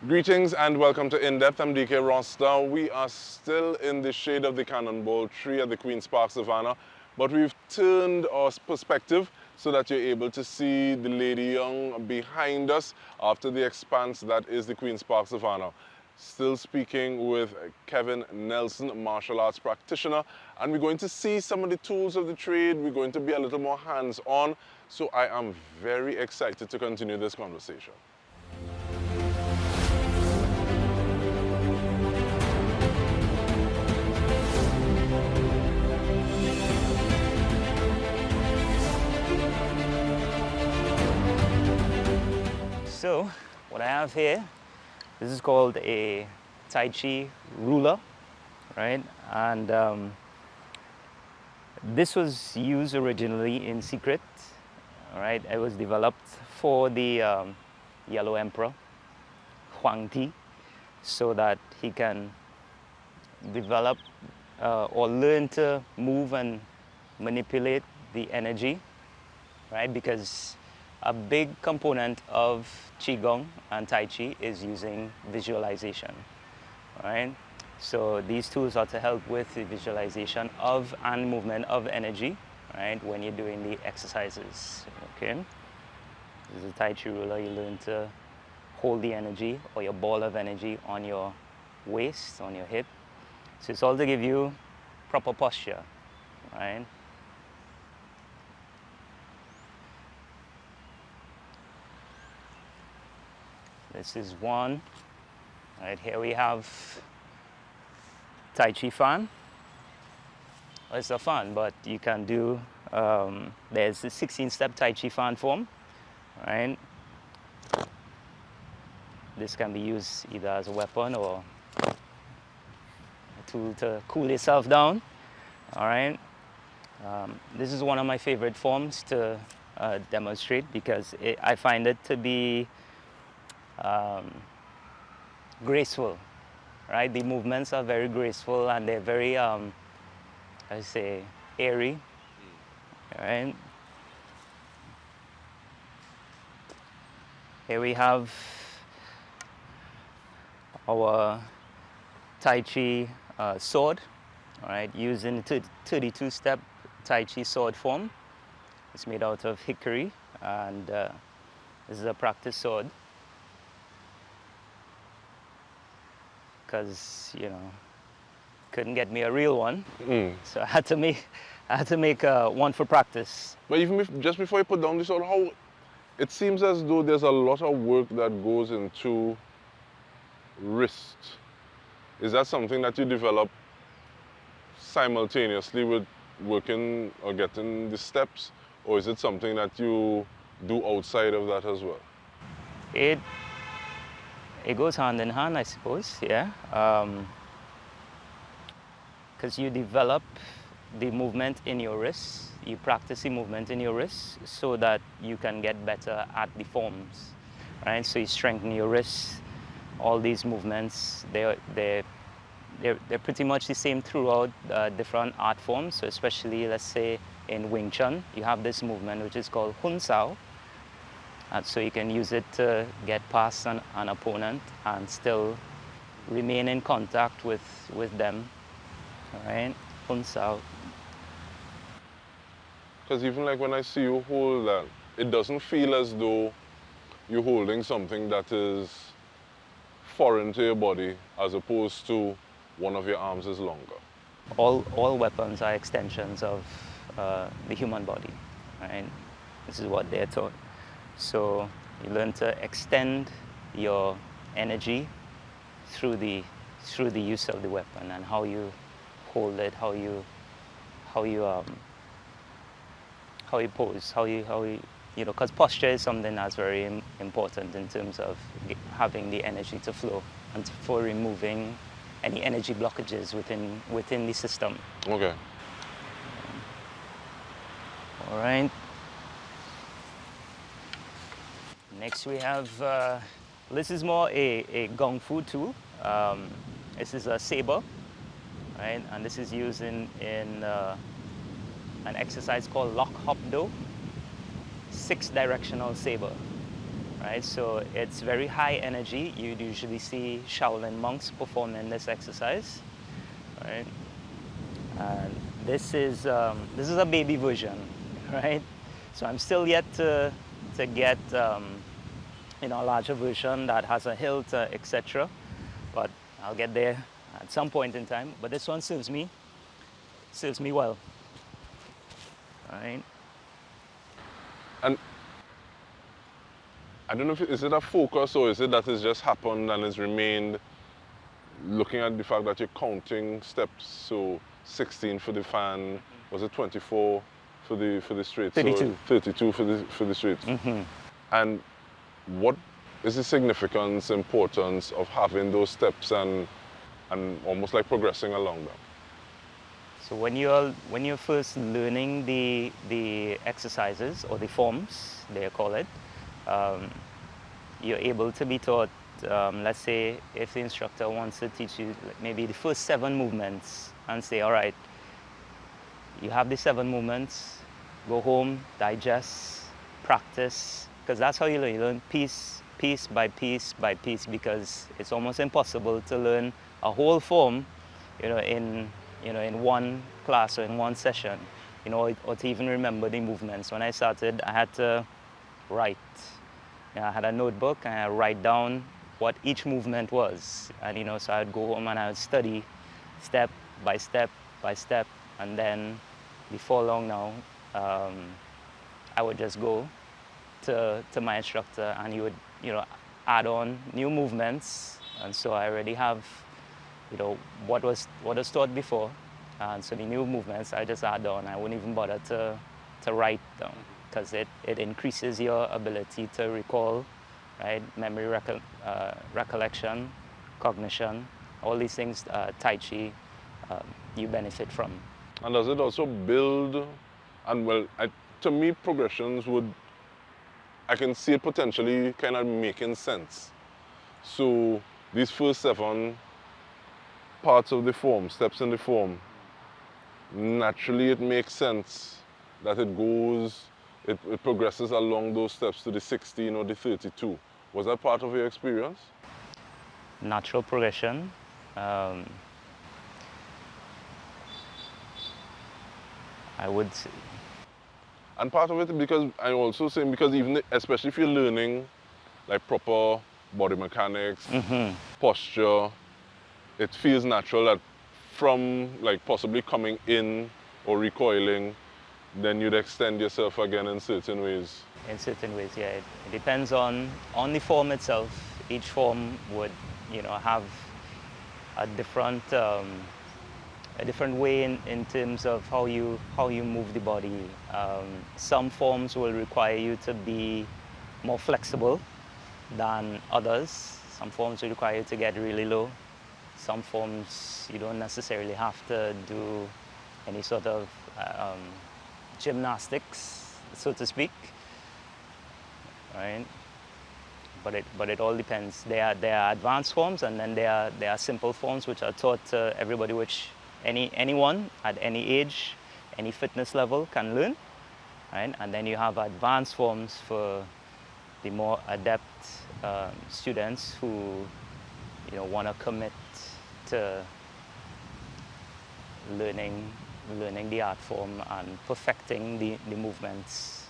Greetings and welcome to In Depth. I'm Dike Rostant. We are still in the shade of the cannonball tree at the Queen's Park Savannah, but we've turned our perspective so that you're able to see the Lady Young behind us after the expanse that is the Queen's Park Savannah. Still speaking with Kevin Nelson, martial arts practitioner, and we're going to see some of the tools of the trade. We're going to be a little more hands-on, so I am very excited to continue this conversation. So what I have here, this is called a Tai Chi ruler, right? And this was used originally in secret, right? It was developed for the Yellow Emperor, Huang Ti, so that he can develop or learn to move and manipulate the energy, right? Because a big component of Qigong and Tai Chi is using visualization, right? So these tools are to help with the visualization of and movement of energy, right? When you're doing the exercises, okay? This is a Tai Chi ruler. You learn to hold the energy or your ball of energy on your waist, on your hip. So it's all to give you proper posture, right? This is one. Right here we have Tai Chi fan. Well, it's a fan, but you can do, there's a 16-step Tai Chi fan form, right? This can be used either as a weapon or a tool to cool yourself down, all right? This is one of my favorite forms to demonstrate because I find it to be graceful, right? The movements are very graceful and they're very, I say, airy, right? Here we have our Tai Chi sword, all right, using 32-step Tai Chi sword form. It's made out of hickory, and this is a practice sword. Because couldn't get me a real one, so I had to make one for practice. But even just before you put down this, how it seems as though there's a lot of work that goes into wrist. Is that something that you develop simultaneously with working or getting the steps, or is it something that you do outside of that as well? It goes hand in hand, I suppose, yeah. Because you develop the movement in your wrists, you practice the movement in your wrists so that you can get better at the forms, right? So you strengthen your wrists. All these movements, they're pretty much the same throughout different art forms. So especially, let's say, in Wing Chun, you have this movement which is called Hun Sao. So you can use it to get past an opponent and still remain in contact with them, all right? Hun Sao. Because even like when I see you hold that, it doesn't feel as though you're holding something that is foreign to your body as opposed to one of your arms is longer. All weapons are extensions of the human body, right? This is what they're taught. So you learn to extend your energy through the use of the weapon and how you hold it, how you pose, how you because posture is something that's very important in terms of having the energy to flow and for removing any energy blockages within the system. Okay. All right. Next we have, this is more a Kung Fu tool. This is a saber, right? And this is used in an exercise called Lock Hop Do, 6-directional saber, right? So it's very high energy. You'd usually see Shaolin monks performing this exercise, right? And this is a baby version, right? So I'm still yet to get you know, a larger version that has a hilt, etc. But I'll get there at some point in time. But this one serves me well, right? And I don't know if is it a focus or is it that it's just happened and it's remained, looking at the fact that you're counting steps, so 16 for the fan, was it 24 for the straight? 32. So 32 for the straight. And what is the significance, importance of having those steps and almost like progressing along them? So when you're first learning the exercises or the forms, they call it, you're able to be taught. Let's say if the instructor wants to teach you like maybe the first 7 movements and say, all right, you have the 7 movements, go home, digest, practice, because that's how you learn. You learn piece by piece by piece, because it's almost impossible to learn a whole form, you know, in one class or in one session, you know, or to even remember the movements. When I started, I had to write. You know, I had a notebook and I write down what each movement was, and you know, so I'd go home and I would study step by step by step, and then before long now, I would just go to my instructor and he would, you know, add on new movements, and so I already have, you know, what was taught before, and so the new movements I just add on. I wouldn't even bother to write down, because it increases your ability to recall, right? Memory recollection, cognition, all these things, Tai Chi, you benefit from. And does it also build, and well, to me, progressions would, I can see it potentially kind of making sense. So these first 7 parts of the form, steps in the form, naturally it makes sense that it progresses along those steps to the 16 or the 32. Was that part of your experience? Natural progression. I would say. And part of it, because I also saying, because even especially if you're learning like proper body mechanics, posture, it feels natural that from like possibly coming in or recoiling, then you'd extend yourself again in certain ways. In certain ways, yeah. It depends on the form itself. Each form would, you know, have a different way in terms of how you move the body. Some forms will require you to be more flexible than others. Some forms will require you to get really low. Some forms you don't necessarily have to do any sort of gymnastics, so to speak, right? But it all depends. There are advanced forms, and then there are simple forms which are taught to everybody, which anyone at any age, any fitness level can learn, right? And then you have advanced forms for the more adept students who, you know, want to commit to learning the art form and perfecting the movements.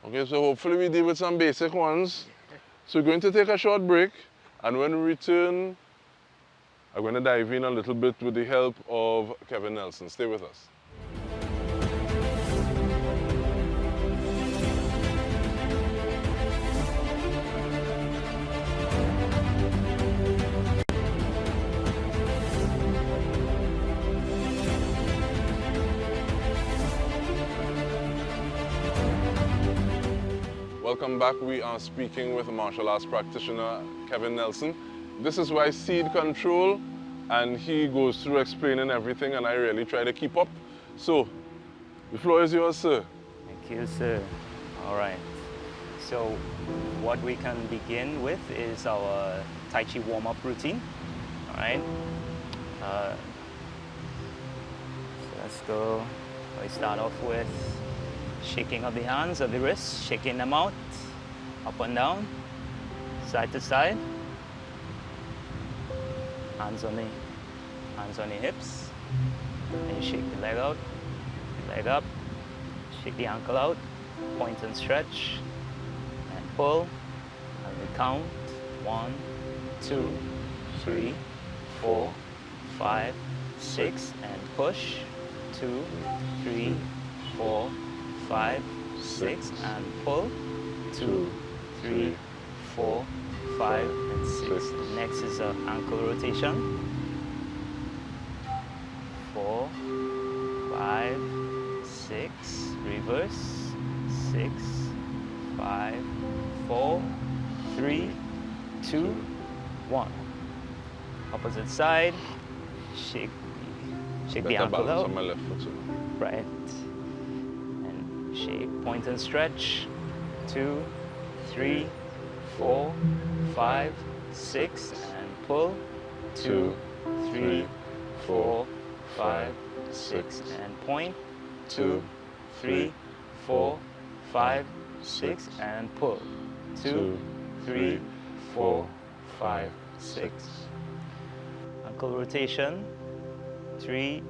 Okay, so hopefully we deal with some basic ones. So we're going to take a short break, and when we return, I'm going to dive in a little bit with the help of Kevin Nelson. Stay with us. Welcome back. We are speaking with martial arts practitioner Kevin Nelson. This is why seed control, and he goes through explaining everything, and I really try to keep up. So, the floor is yours, sir. Thank you, sir. All right. So, what we can begin with is our Tai Chi warm-up routine. All right. So let's go. We start off with shaking of the hands, of the wrists, shaking them out, up and down. side to side. Hands on the hips. And you shake the leg out, leg up, shake the ankle out, point and stretch, and pull. And we count 1, 2, 3, 4, 5, 6, and push. 2, 3, 4, 5, 6, and pull. 2, 3, 4, 5, and 6. Next is an ankle rotation. 4, 5, 6, reverse. 6, 5, 4, 3, 2, 1. Opposite side. Shake the ankle out. On my left foot. Right. And shake, point and stretch. 2, 3, 4, 5, 6, and pull. 2, 3, 4, 5, 6, and point. 2, 3, 4, 5, 6, and pull. 2, 3, 4, 5, 6. Ankle rotation. 3,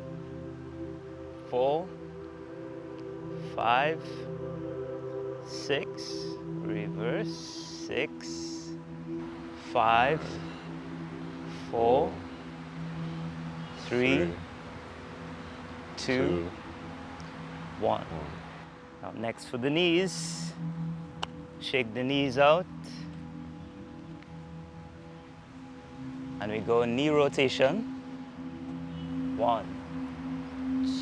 4, 5, 6, reverse. 6, 5, 4, 3, 2, 1. Now next for the knees. Shake the knees out. And we go knee rotation. 1,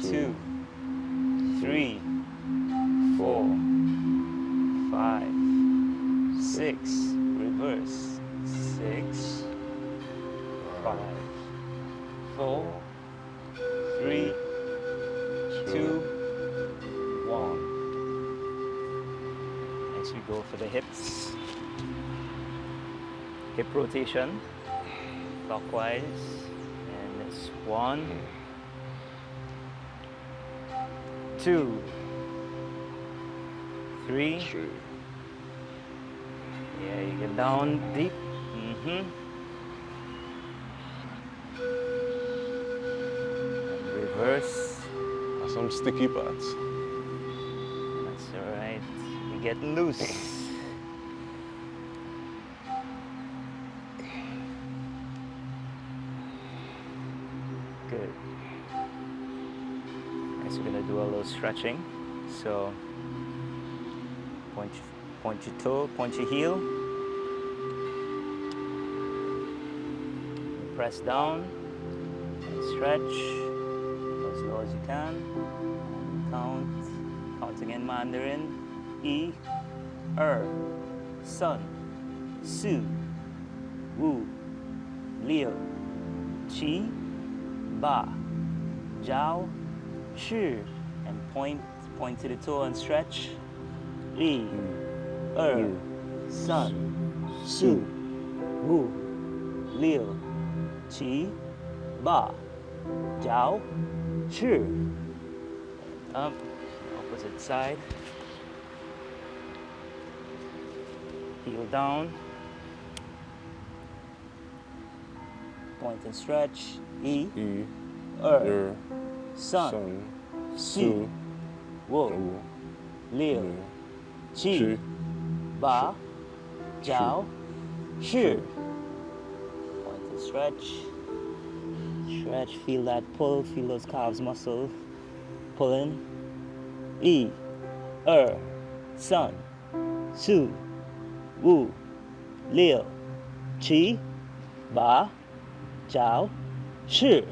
2, 3, 4, 5, 6, reverse. 6, 5, 4, 3, 2, 1. Next we go for the hips. Hip rotation, clockwise. And it's 1, 2, 3. Yeah, you get down deep. And reverse. Some sticky parts. That's all right. You get loose. Good. Next, we're gonna do a little stretching. So, point your toe, point your heel. Press down and stretch as low as you can. And count again, Mandarin. E, Sun, Su, Wu, Liu, Qi, Ba, Jiao, Shi, and point to the toe and stretch. Yi, Sun, Su, Wu, Liu, Qi, Ba, Jiao, Shi. Up, opposite side. Heel down. Point and stretch. Yi, Sun, Su, Wu, Liu, Qi, Ba, Jiao, Shi. Point and stretch. Stretch, feel that pull, feel those calves muscle pulling. Yi, Sun, Su, Wu, Liu, Qi, Ba, Jiao, Shi.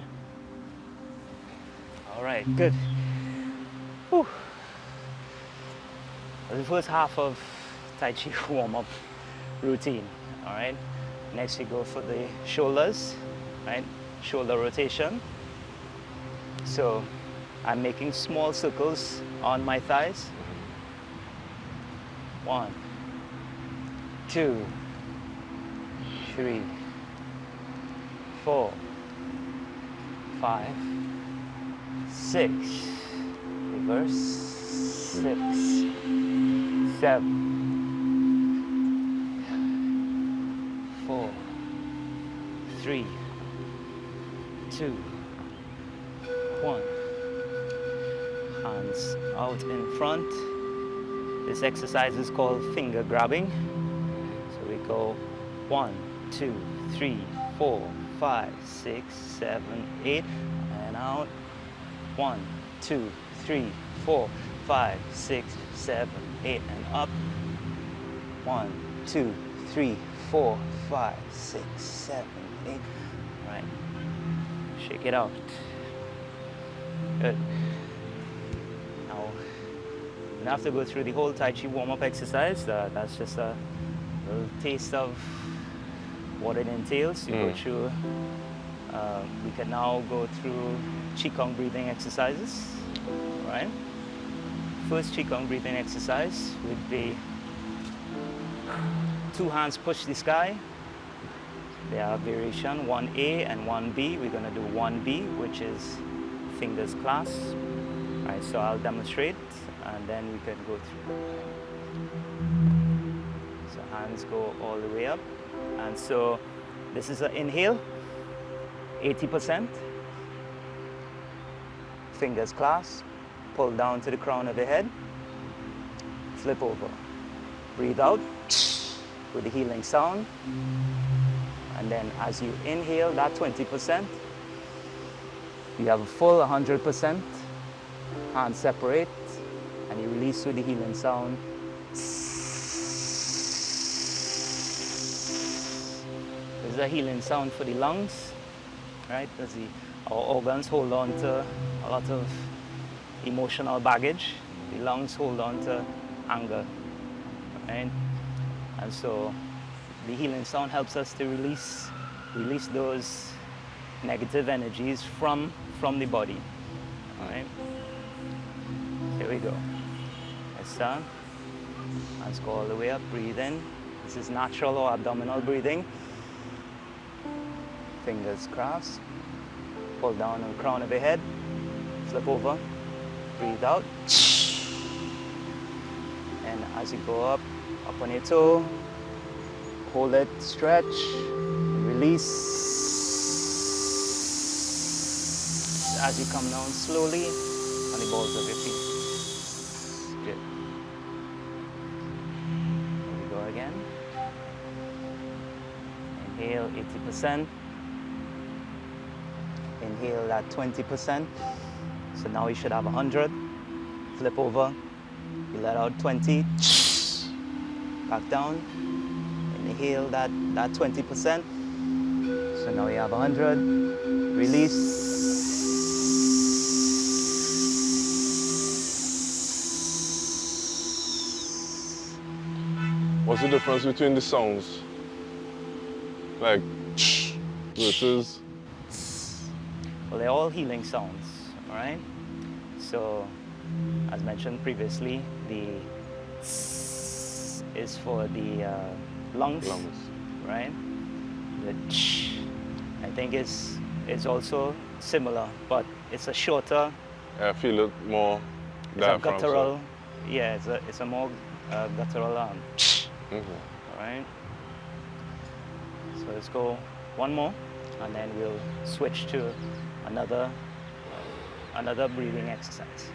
All right, good. Whew. The first half of Tai Chi warm-up routine. All right. Next, we go for the shoulders. Right, shoulder rotation. So, I'm making small circles on my thighs. 1, 2, 3, 4, 5, 6, reverse, 6, 7, 3, 2, 1. Hands out in front. This exercise is called finger grabbing. So we go 1, 2, 3, 4, 5, 6, 7, 8, and out. 1, 2, 3, 4, 5, 6, 7, 8, and up. 1, 2, 3, 4, 5, 6, 7, 8. All right. Shake it out. Good. Now, you don't have to go through the whole Tai Chi warm-up exercise. That's just a little taste of what it entails. You go through. We can now go through Qigong breathing exercises. All right. First Qigong breathing exercise would be 2 hands push the sky. There are variation 1A and 1B. We're going to do 1B, which is fingers clasped. All right, so I'll demonstrate and then we can go through. So hands go all the way up. And so this is an inhale, 80%. Fingers clasped, pull down to the crown of the head, flip over. Breathe out with the healing sound. And then as you inhale that 20%, you have a full 100%. Hands separate, and you release with the healing sound. There's a healing sound for the lungs, right? As our organs hold on to a lot of emotional baggage. The lungs hold on to anger, right? And so the healing sound helps us to release those negative energies from the body. All right. Here we go. Let's start. Hands go all the way up. Breathe in. This is natural or abdominal breathing. Fingers crossed. Pull down on the crown of the head. Flip over. Breathe out. And as you go up on your toe, hold it, stretch, release. As you come down slowly on the balls of your feet. Good. Here we go again. Inhale 80%. Inhale that 20%. So now you should have 100. Flip over. You let out 20. Back down. Inhale that 20%. So now you have 100. Release. What's the difference between the sounds? Like versus? Well, they're all healing sounds, all right? So, as mentioned previously, the is for the lungs, right? The I think is also similar, but it's a shorter. I feel it more diaphragm. It's a guttural. Yeah, it's a more guttural Mm-hmm. All right. So let's go one more, and then we'll switch to another breathing exercise.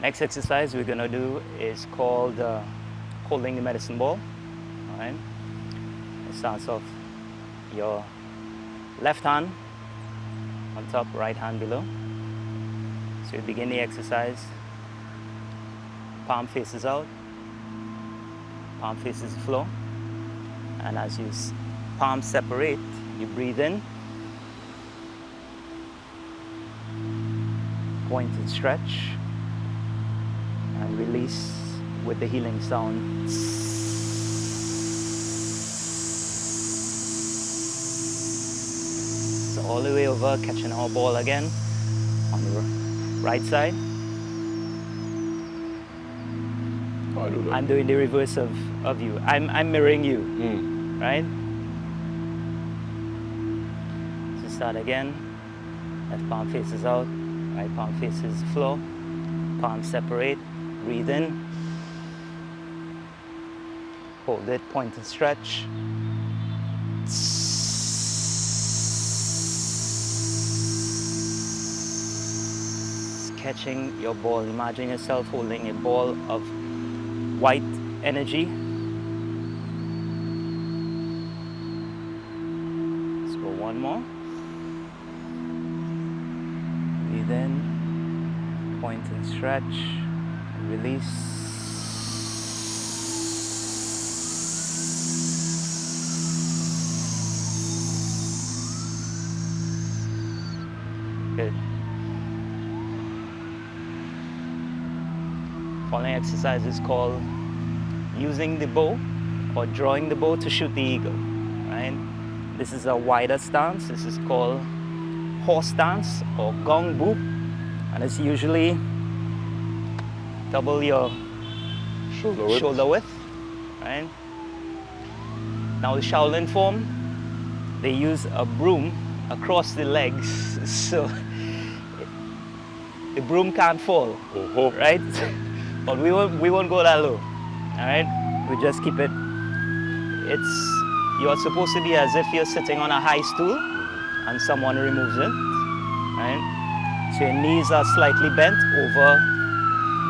Next exercise we're gonna do is called holding the medicine ball. All right. It starts off your left hand on top, right hand below. So you begin the exercise. Palm faces out. Palm faces the floor. And as you palms separate, you breathe in. Point and stretch. And release with the healing sound. So all the way over, catching our ball again on the right side. How I do that? I'm doing the reverse of you. I'm mirroring you, right? So start again. Left palm faces out, right palm faces the floor. Palms separate. Breathe in. Hold it, point and stretch. Catching your ball. Imagine yourself holding a ball of white energy. Let's go one more. Breathe in, point and stretch, and release. Good. Following exercise is called using the bow or drawing the bow to shoot the eagle, right? This is a wider stance. This is called horse stance or gong bu, and it's usually double your shoulder width, right? Now the Shaolin form, they use a broom across the legs, so the broom can't fall, right? But we won't go that low, all right? We just keep it. You're supposed to be as if you're sitting on a high stool and someone removes it, right? So your knees are slightly bent over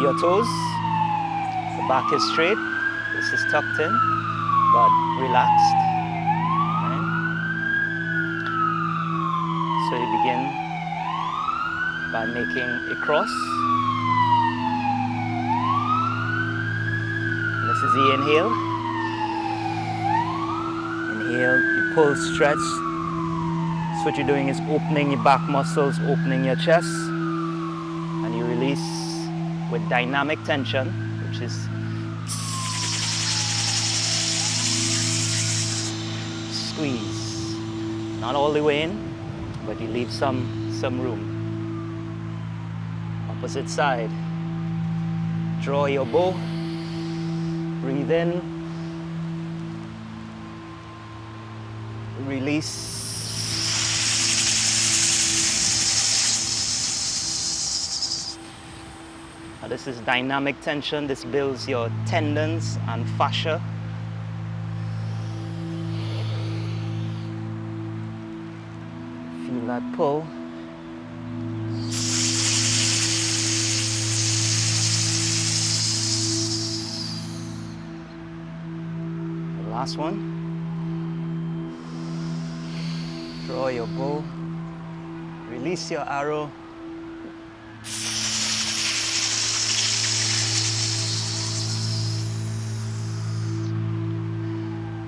your toes. The back is straight. This is tucked in, but relaxed, right? So you begin by making a cross. This is the inhale. Inhale, you pull, stretch. So what you're doing is opening your back muscles, opening your chest, and you release with dynamic tension, which is squeeze. Not all the way in, but you leave some room. Opposite side. Draw your bow. Breathe in, release. Now this is dynamic tension. This builds your tendons and fascia. Feel that pull. Last one. Draw your bow. Release your arrow.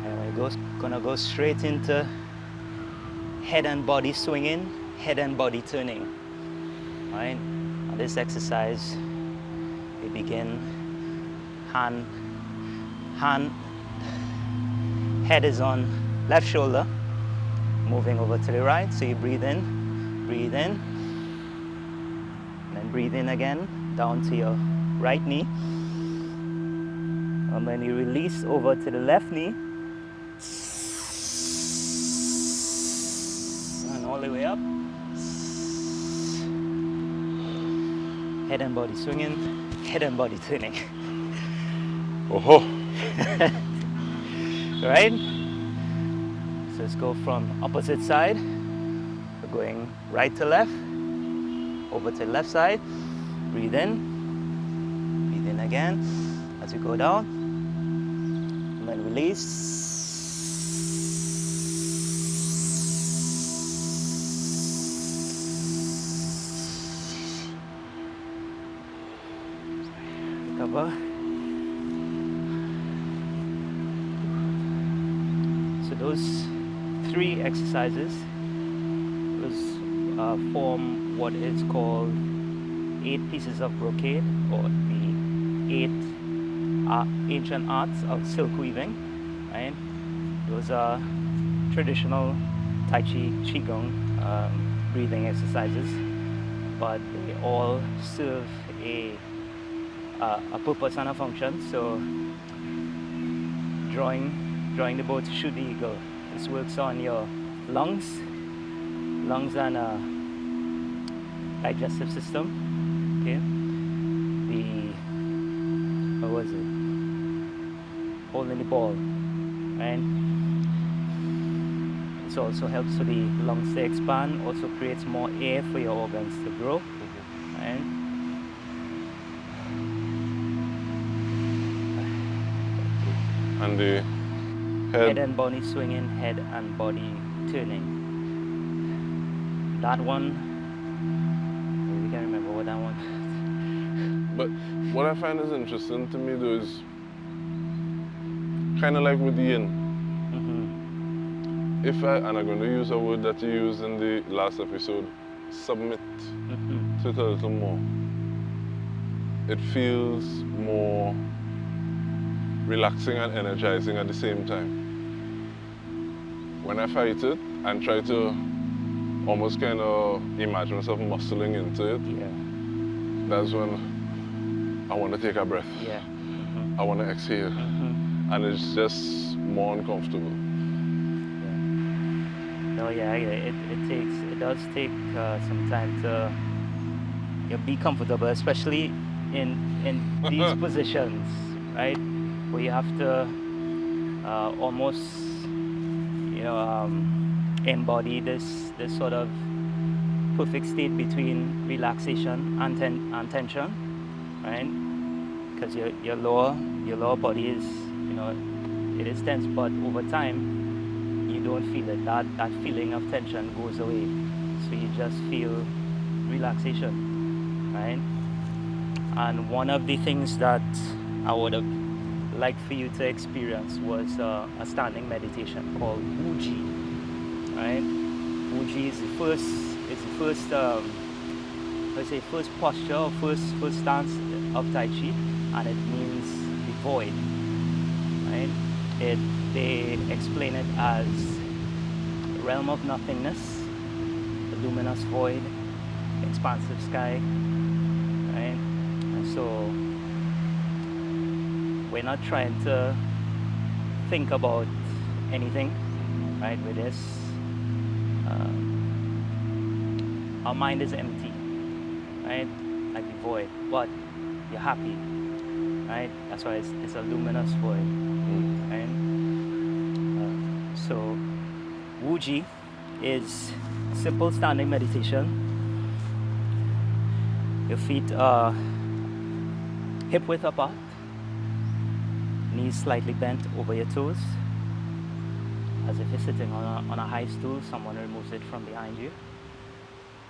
And we're gonna go straight into head and body swinging, head and body turning. All right. On this exercise, we begin hand. Head is on left shoulder, moving over to the right. So you breathe in, and then breathe in again, down to your right knee. And then you release over to the left knee. And all the way up. Head and body swinging, head and body turning. Right? So let's go from opposite side. We're going right to left, Over to the left side. Breathe in again as you go down. And then release. Recover. So those 3 exercises form what is called 8 pieces of brocade, or the 8 ancient arts of silk weaving, right? Those are traditional Tai Chi, Qigong breathing exercises, but they all serve a purpose and a function. So drawing the bow to shoot the eagle, this works on your lungs and digestive system. Okay, holding the ball, right? It also helps for the lungs to expand, also creates more air for your organs to grow, right? And the Head and body swinging, head and body turning. That one, we can't remember what that one. But what I find is interesting to me though is kind of like with the yin. And I'm going to use a word that you used in the last episode, submit to it a little more. It feels more relaxing and energizing at the same time. When I fight it and try to almost kind of imagine myself muscling into it, that's when I want to take a breath. I want to exhale. And it's just more uncomfortable. It does take some time to be comfortable, especially in these positions, right? Where you have to almost embody this sort of perfect state between relaxation and tension, right? Because your lower body is, it is tense, but over time you don't feel it. That feeling of tension goes away, so you just feel relaxation, right? And one of the things that I would have liked for you to experience was a standing meditation called Wuji, right? Wuji is the first posture or first stance of Tai Chi, and it means the void, right? They explain it as a realm of nothingness, a luminous void, expansive sky, right? And so we're not trying to think about anything, right, with this. Our mind is empty, right, like the void, but you're happy, right? That's why it's a luminous void, right? So Wuji is simple standing meditation. Your feet are hip width apart, knees slightly bent over your toes, as if you're sitting on a high stool. Someone removes it from behind you.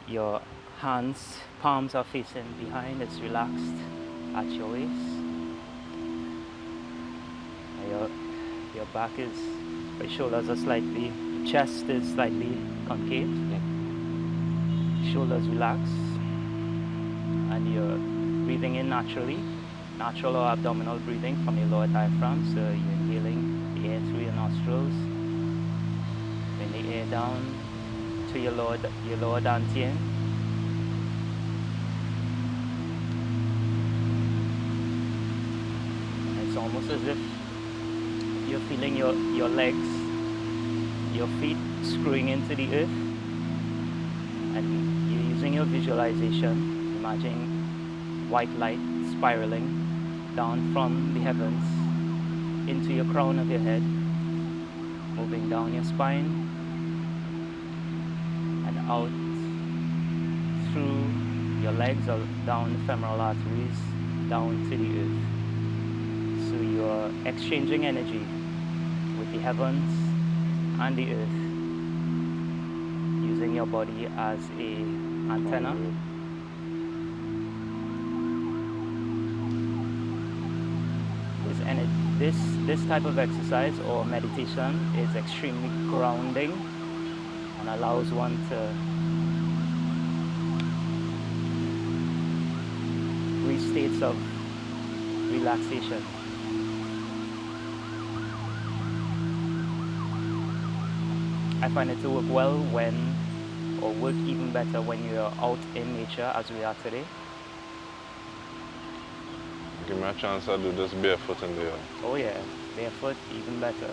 Your hands, palms are facing behind. It's relaxed at your waist. Your back is, your shoulders are slightly, chest is slightly concave. Shoulders relaxed, and you're breathing in naturally, natural or abdominal breathing from your lower diaphragm. So you're inhaling the air through your nostrils, bring the air down to your lower dantian. And it's almost as if you're feeling your legs, your feet screwing into the earth, and you're using your visualization, imagining white light spiraling down from the heavens into your crown of your head, moving down your spine and out through Your legs are down the femoral arteries, down to the earth. So you're exchanging energy with the heavens and the earth, using your body as a antenna. This type of exercise or meditation is extremely grounding and allows one to reach states of relaxation. I find it to work well or work even better when you're out in nature as we are today. Give me a chance to do this barefoot in the air. Oh yeah, barefoot, even better.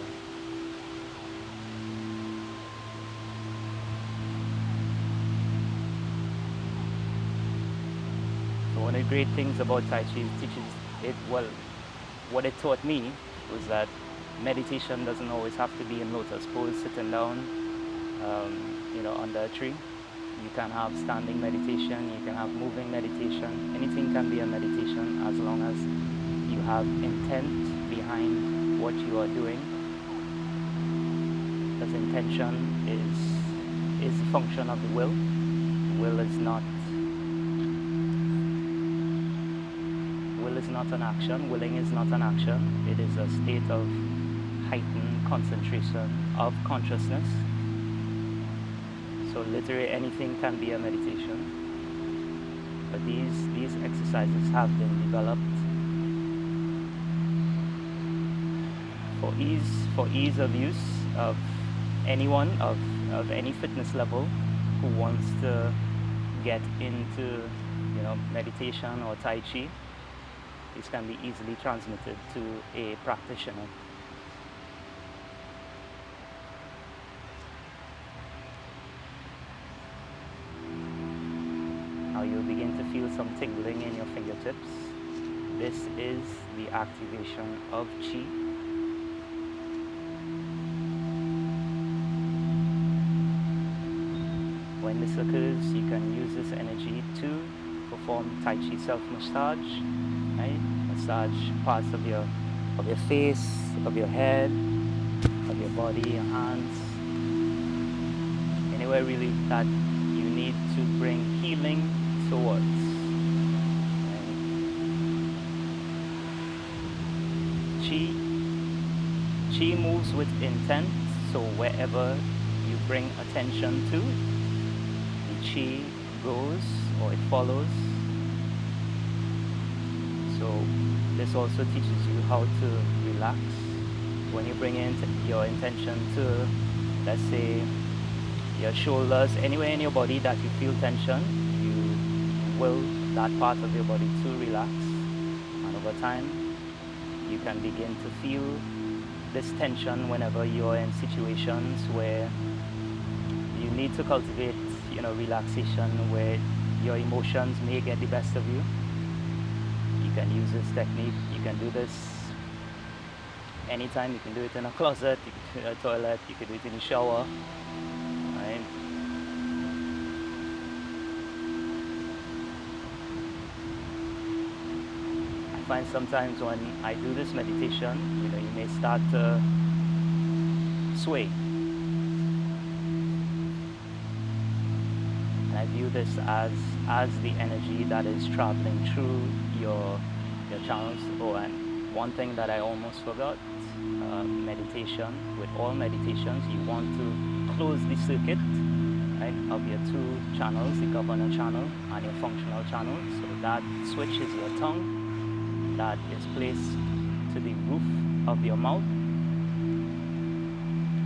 So one of the great things about Tai Chi what it taught me was that meditation doesn't always have to be in lotus pose, sitting down, under a tree. You can have standing meditation, you can have moving meditation. Anything can be a meditation as long as you have intent behind what you are doing. Because intention is a function of the will. Will is not an action. Willing is not an action. It is a state of heightened concentration of consciousness. So literally anything can be a meditation. But these exercises have been developed for ease of use of anyone of any fitness level who wants to get into meditation or Tai Chi. This can be easily transmitted to a practitioner. Now you'll begin to feel some tingling in your fingertips. This is the activation of Qi. When this occurs, you can use this energy to perform Tai Chi self-massage, right? Massage parts of your face, of your head, of your body, your hands, anywhere really that you need to bring healing towards. Right? Qi moves with intent, so wherever you bring attention to, the Qi goes or it follows. So this also teaches you how to relax. When you bring in your intention to, let's say, your shoulders, anywhere in your body that you feel tension, you will that part of your body to relax. And over time, you can begin to feel this tension whenever you're in situations where you need to cultivate, relaxation, where your emotions may get the best of you. You can use this technique. You can do this anytime. You can do it in a closet, you can do it in a toilet, you can do it in the shower. Right? I find sometimes when I do this meditation, you may start to sway. And I view this as the energy that is traveling through your channels. Oh, and one thing that I almost forgot, meditation. With all meditations, you want to close the circuit, right, of your two channels, the governor channel and your functional channel. So that switch is your tongue, that is placed to the roof of your mouth.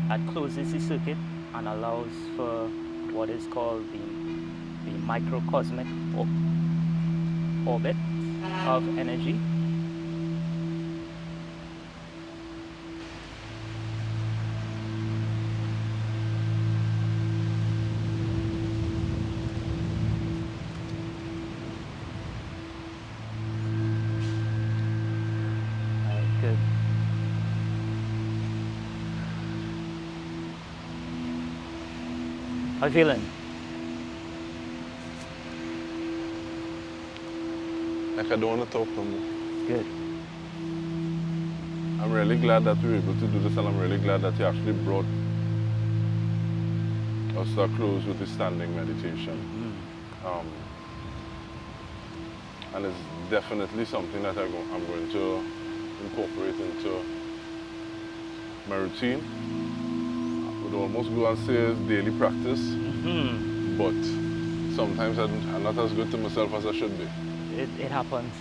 That closes the circuit and allows for what is called the microcosmic orbit of energy. Good. How you feeling? Like I don't want to talk no more. Good. I'm really glad that we were able to do this, and I'm really glad that you actually brought us to a close with the standing meditation. And it's definitely something that I'm going to incorporate into my routine. I would almost go and say it's daily practice, but sometimes I'm not as good to myself as I should be. It happens.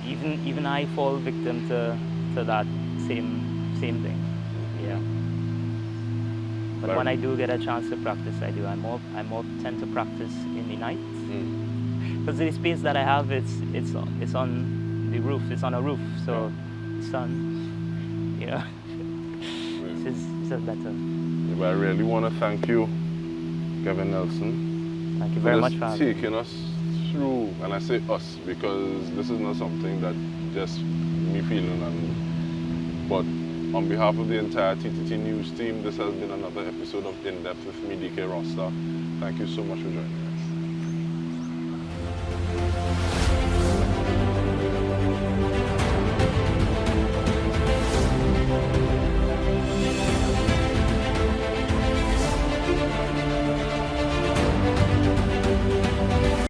Even I fall victim to that same thing. Yeah. But when I do get a chance to practice, I do. I more tend to practice in the night. Because the space that I have, it's on the roof. It's on a roof, so sun, you know, it's just better. Yeah, but I really want to thank you, Kevin Nelson. Thank you very much for having me. taking us through, and I say us because this is not something that just me feeling, but on behalf of the entire TTT News team, this has been another episode of In Depth with me, Dike Rostant. Thank you so much for joining me.